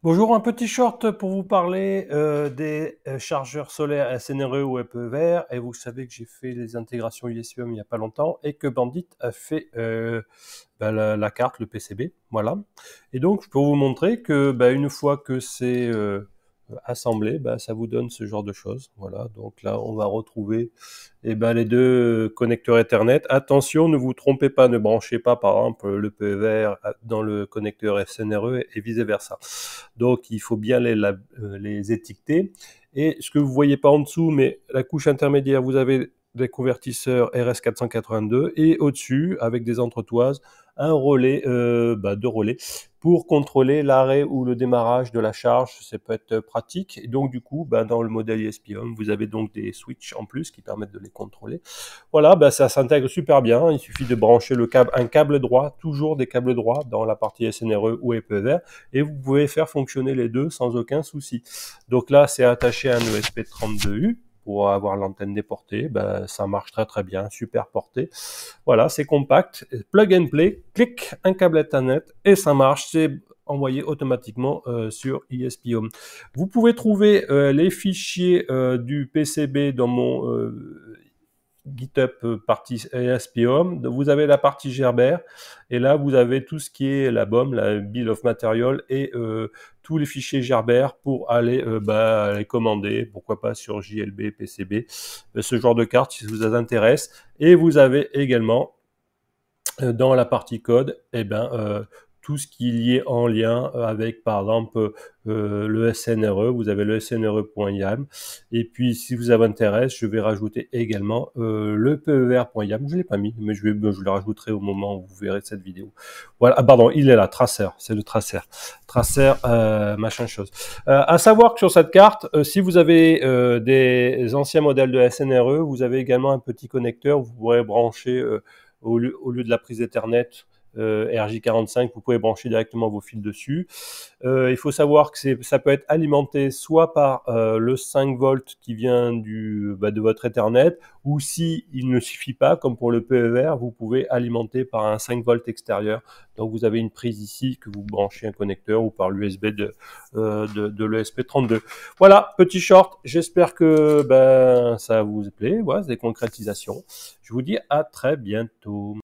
Bonjour, un petit short pour vous parler des chargeurs solaires SNRE ou EPEVR. Et vous savez que j'ai fait les intégrations USB il n'y a pas longtemps et que Bandit a fait la carte, le PCB. Voilà. Et donc, je peux vous montrer que une fois que c'est assemblé, ça vous donne ce genre de choses. Voilà. Donc là, on va retrouver les deux connecteurs Ethernet. Attention, ne vous trompez pas, ne branchez pas par exemple le PEVR dans le connecteur SNRE et vice versa. Donc, il faut bien les étiqueter. Et ce que vous voyez pas en dessous, mais la couche intermédiaire, vous avez des convertisseurs RS482 et au-dessus, avec des entretoises, un relais, deux relais pour contrôler l'arrêt ou le démarrage de la charge. Ça peut être pratique. Et donc, du coup, dans le modèle ESP-Home, vous avez donc des switches en plus qui permettent de les contrôler. Voilà, ça s'intègre super bien. Il suffit de brancher un câble droit, toujours des câbles droits dans la partie SNRE ou EPEVR, et vous pouvez faire fonctionner les deux sans aucun souci. Donc là, c'est attaché à un ESP32U pour avoir l'antenne déportée. Ça marche très très bien, super portée. Voilà, c'est compact, plug and play, clic, un câble Ethernet et ça marche. C'est envoyé automatiquement sur ESP-Home. Vous pouvez trouver les fichiers du PCB dans mon GitHub partie ESP-Home. Vous avez la partie Gerber et là vous avez tout ce qui est la BOM, la Bill of Material et tous les fichiers Gerber pour aller les commander, pourquoi pas sur JLB, PCB, ce genre de carte si ça vous intéresse. Et vous avez également dans la partie code, tout ce qui est en lien avec, par exemple, le SNRE. Vous avez le SNRE.yam. Et puis, si vous avez intérêt, je vais rajouter également le PEVR.yam. Je ne l'ai pas mis, mais je le rajouterai au moment où vous verrez cette vidéo. Voilà. Ah, pardon, il est là, tracer. C'est le tracer. Tracer, machin chose. À savoir que sur cette carte, si vous avez des anciens modèles de SNRE, vous avez également un petit connecteur. Vous pourrez brancher au lieu de la prise Ethernet RJ45, vous pouvez brancher directement vos fils dessus. Il faut savoir que ça peut être alimenté soit par le 5 volts qui vient de votre Ethernet, ou si il ne suffit pas, comme pour le PEVR, vous pouvez alimenter par un 5 volts extérieur. Donc vous avez une prise ici que vous branchez un connecteur ou par l'USB de l'ESP32. Voilà, petit short. J'espère que ça vous plaît. Voilà, c'est des concrétisations. Je vous dis à très bientôt.